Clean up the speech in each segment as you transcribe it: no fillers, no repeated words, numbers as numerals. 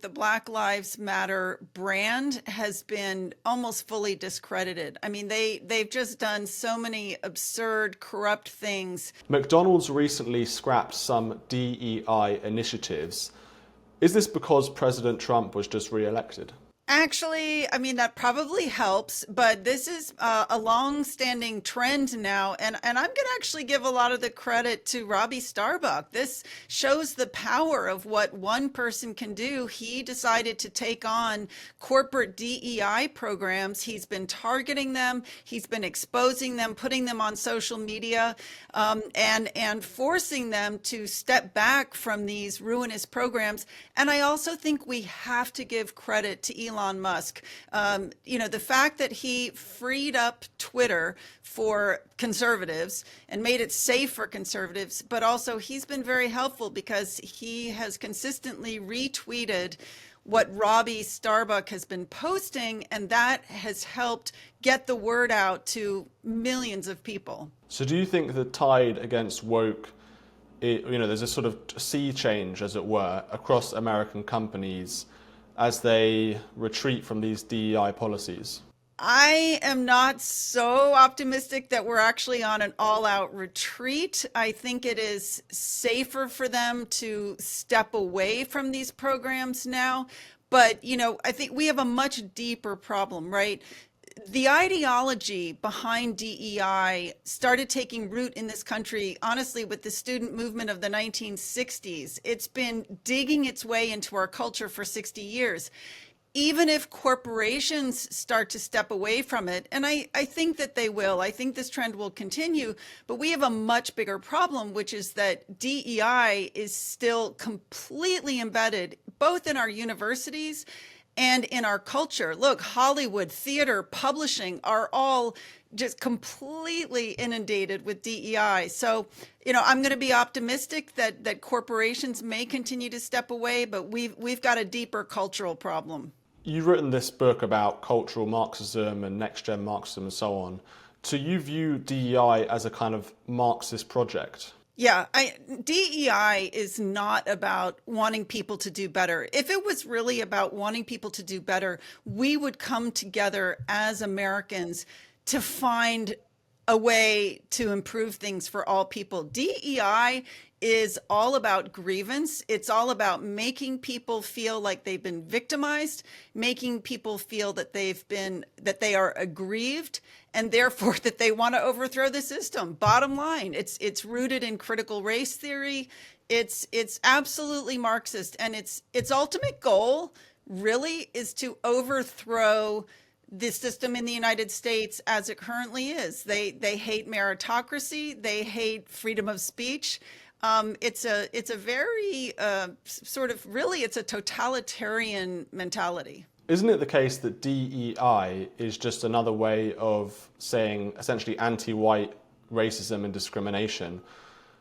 the Black Lives Matter brand has been almost fully discredited. I mean, they've just done so many absurd, corrupt things. McDonald's recently scrapped some DEI initiatives. Is this because President Trump was just re-elected? Actually, I mean, that probably helps, but this is a long-standing trend now, and I'm going to actually give a lot of the credit to Robbie Starbuck. This shows the power of what one person can do. He decided to take on corporate DEI programs. He's been targeting them, he's been exposing them, putting them on social media, and forcing them to step back from these ruinous programs. And I also think we have to give credit to Elon Musk. The fact that he freed up Twitter for conservatives and made it safe for conservatives, but also he's been very helpful because he has consistently retweeted what Robbie Starbuck has been posting, and that has helped get the word out to millions of people. So do you think the tide against woke, there's a sort of sea change, as it were, across American companies as they retreat from these DEI policies? I am not so optimistic that we're actually on an all-out retreat. I think it is safer for them to step away from these programs now. But, I think we have a much deeper problem, right? The ideology behind DEI started taking root in this country, honestly, with the student movement of the 1960s. It's been digging its way into our culture for 60 years. Even if corporations start to step away from it, and I think that they will, I think this trend will continue, but we have a much bigger problem, which is that DEI is still completely embedded both in our universities and in our culture. Look, Hollywood, theater, publishing are all just completely inundated with DEI. So, I'm going to be optimistic that corporations may continue to step away, but we've got a deeper cultural problem. You've written this book about cultural Marxism and next-gen Marxism and so on. So you view DEI as a kind of Marxist project? Yeah, DEI is not about wanting people to do better. If it was really about wanting people to do better, we would come together as Americans to find a way to improve things for all people. DEI is all about grievance. It's all about making people feel like they've been victimized, making people feel that they are aggrieved, and therefore that they want to overthrow the system. Bottom line, it's rooted in critical race theory. It's absolutely Marxist, and its ultimate goal really is to overthrow the system in the United States as it currently is. They hate meritocracy. They hate freedom of speech. It's a very it's a totalitarian mentality. Isn't it the case that DEI is just another way of saying essentially anti-white racism and discrimination?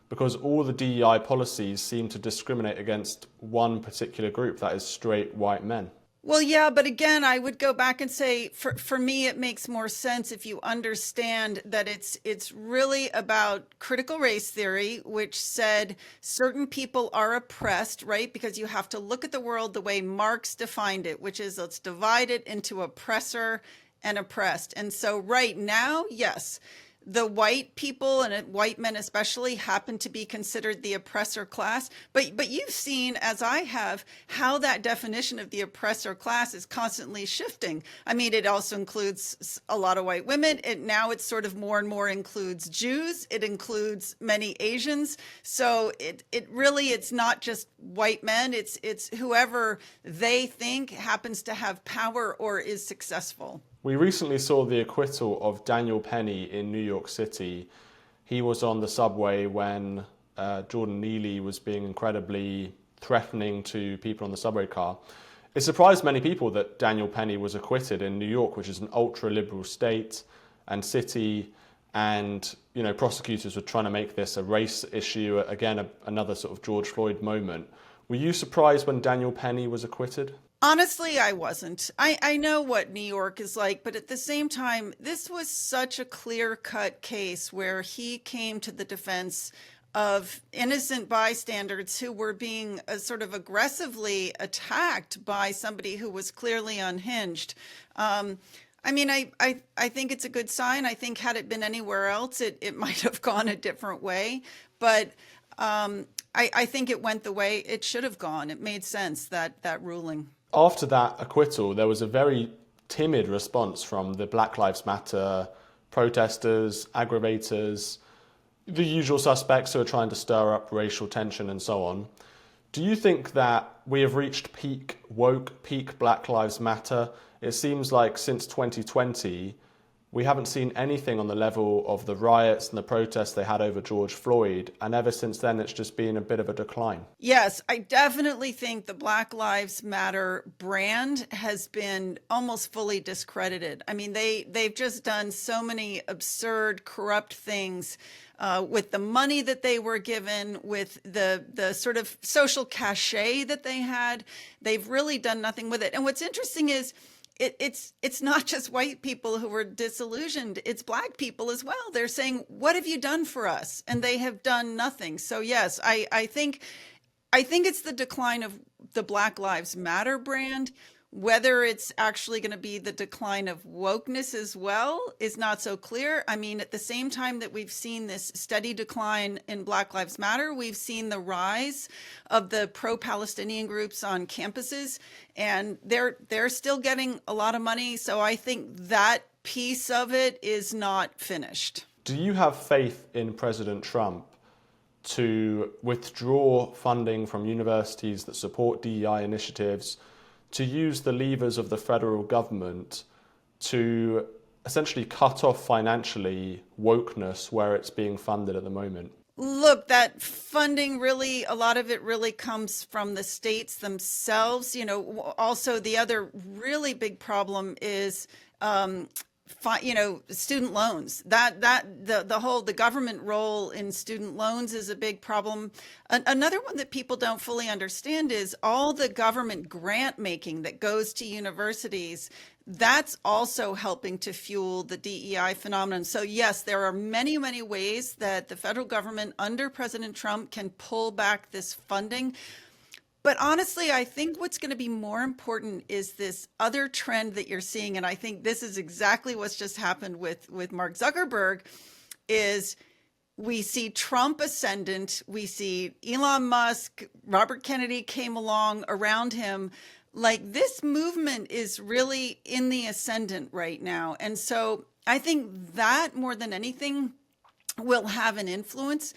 Because all the DEI policies seem to discriminate against one particular group, that is straight white men. Well, yeah, but again, I would go back and say, for me, it makes more sense if you understand that it's really about critical race theory, which said certain people are oppressed, right? Because you have to look at the world the way Marx defined it, which is let's divide it into oppressor and oppressed. And so right now, yes, the white people, and white men especially, happen to be considered the oppressor class. But you've seen, as I have, how that definition of the oppressor class is constantly shifting. I mean, it also includes a lot of white women. Now it's sort of more and more includes Jews. It includes many Asians. So it's not just white men. It's whoever they think happens to have power or is successful. We recently saw the acquittal of Daniel Penny in New York City. He was on the subway when Jordan Neely was being incredibly threatening to people on the subway car. It surprised many people that Daniel Penny was acquitted in New York, which is an ultra-liberal state and city, and prosecutors were trying to make this a race issue, again, another sort of George Floyd moment. Were you surprised when Daniel Penny was acquitted? Honestly, I wasn't. I know what New York is like, but at the same time, this was such a clear-cut case where he came to the defense of innocent bystanders who were being sort of aggressively attacked by somebody who was clearly unhinged. I mean, I think it's a good sign. I think had it been anywhere else, it might have gone a different way. But I think it went the way it should have gone. It made sense, that ruling. After that acquittal, there was a very timid response from the Black Lives Matter protesters, aggravators, the usual suspects who are trying to stir up racial tension and so on. Do you think that we have reached peak woke, peak Black Lives Matter? It seems like since 2020, we haven't seen anything on the level of the riots and the protests they had over George Floyd. And ever since then, it's just been a bit of a decline. Yes, I definitely think the Black Lives Matter brand has been almost fully discredited. I mean, they've just done so many absurd, corrupt things with the money that they were given, with the sort of social cachet that they had. They've really done nothing with it. And what's interesting is, it's not just white people who are disillusioned. It's Black people as well. They're saying, what have you done for us? And they have done nothing. So yes, I think it's the decline of the Black Lives Matter brand. Whether it's actually going to be the decline of wokeness as well is not so clear. I mean, at the same time that we've seen this steady decline in Black Lives Matter, we've seen the rise of the pro-Palestinian groups on campuses, and they're still getting a lot of money. So I think that piece of it is not finished. Do you have faith in President Trump to withdraw funding from universities that support DEI initiatives, to use the levers of the federal government to essentially cut off financially wokeness where it's being funded at the moment? Look, that funding really, a lot of it really comes from the states themselves. You know, also the other really big problem is, student loans. The government role in student loans is a big problem. Another one that people don't fully understand is all the government grant making that goes to universities. That's also helping to fuel the DEI phenomenon. So yes, there are many, many ways that the federal government under President Trump can pull back this funding. But honestly, I think what's going to be more important is this other trend that you're seeing. And I think this is exactly what's just happened with Mark Zuckerberg, is we see Trump ascendant. We see Elon Musk, Robert Kennedy came along around him. Like, this movement is really in the ascendant right now. And so I think that more than anything will have an influence.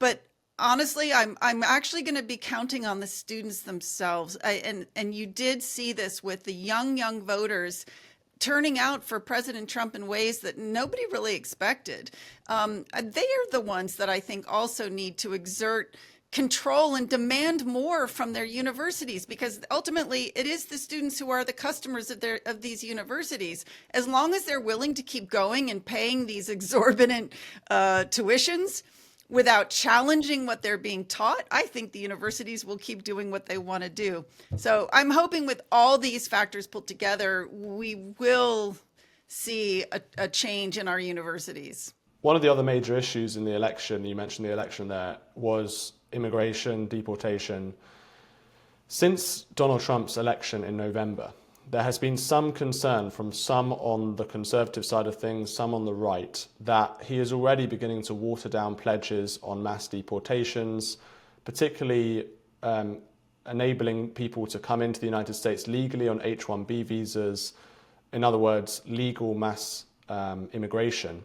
But honestly, I'm actually going to be counting on the students themselves. And you did see this with the young voters turning out for President Trump in ways that nobody really expected. They are the ones that I think also need to exert control and demand more from their universities, because ultimately it is the students who are the customers of these universities. As long as they're willing to keep going and paying these exorbitant tuitions without challenging what they're being taught, I think the universities will keep doing what they want to do. So I'm hoping with all these factors put together, we will see a change in our universities. One of the other major issues in the election, you mentioned the election there, was immigration, deportation. Since Donald Trump's election in November, there has been some concern from some on the conservative side of things, some on the right, that he is already beginning to water down pledges on mass deportations, particularly enabling people to come into the United States legally on H-1B visas. In other words, legal mass immigration.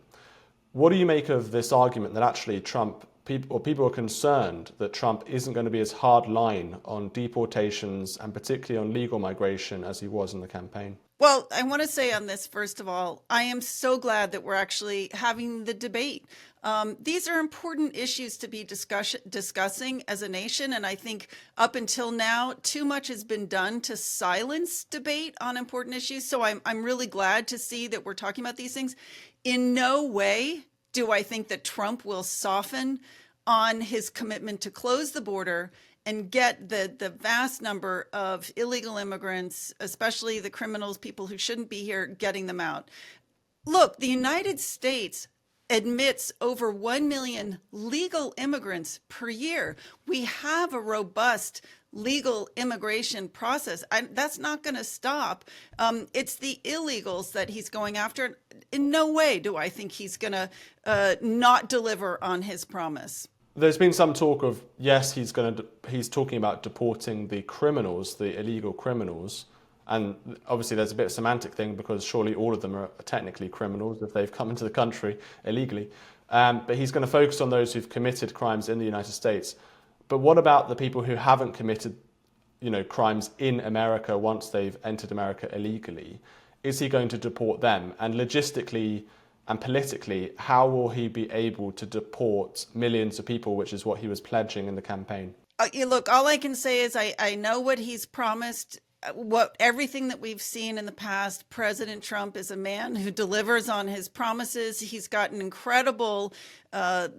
What do you make of this argument that actually people are concerned that Trump isn't going to be as hard line on deportations and particularly on legal migration as he was in the campaign? Well, I want to say on this, first of all, I am so glad that we're actually having the debate. These are important issues to be discussing as a nation. And I think up until now, too much has been done to silence debate on important issues. So I'm really glad to see that we're talking about these things. In no way do I think that Trump will soften on his commitment to close the border and get the vast number of illegal immigrants, especially the criminals, people who shouldn't be here, getting them out. Look, the United States admits over 1 million legal immigrants per year. We have a robust legal immigration process. That's not going to stop. It's the illegals that he's going after. In no way do I think he's going to not deliver on his promise. There's been some talk of, yes, he's talking about deporting the criminals, the illegal criminals. And obviously there's a bit of semantic thing, because surely all of them are technically criminals if they've come into the country illegally. But he's going to focus on those who've committed crimes in the United States. But what about the people who haven't committed, crimes in America once they've entered America illegally? Is he going to deport them? And logistically and politically, how will he be able to deport millions of people, which is what he was pledging in the campaign? Look, all I can say is I know what he's promised. Everything that we've seen in the past, President Trump is a man who delivers on his promises. He's got an incredible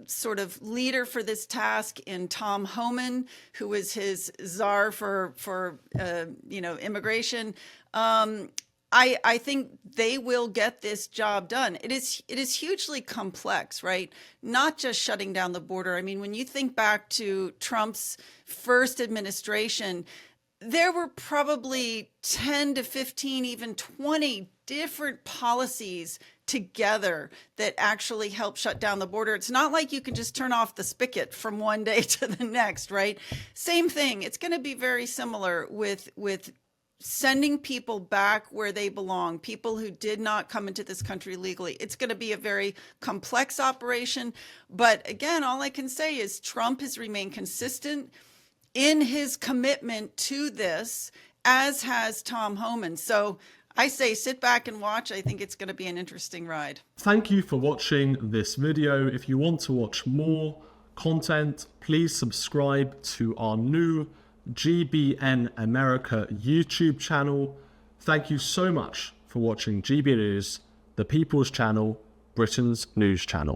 sort of leader for this task in Tom Homan, who is his czar for immigration. I think they will get this job done. It is hugely complex, right? Not just shutting down the border. I mean, when you think back to Trump's first administration, there were probably 10 to 15, even 20 different policies together that actually help shut down the border. It's not like you can just turn off the spigot from one day to the next, right? Same thing. It's going to be very similar with sending people back where they belong, people who did not come into this country legally. It's going to be a very complex operation. But again, all I can say is Trump has remained consistent in his commitment to this, as has Tom Homan. So I say sit back and watch. I think it's going to be an interesting ride. Thank you for watching this video. If you want to watch more content, please subscribe to our new GBN America YouTube channel. Thank you so much for watching GB News, the People's Channel, Britain's news channel.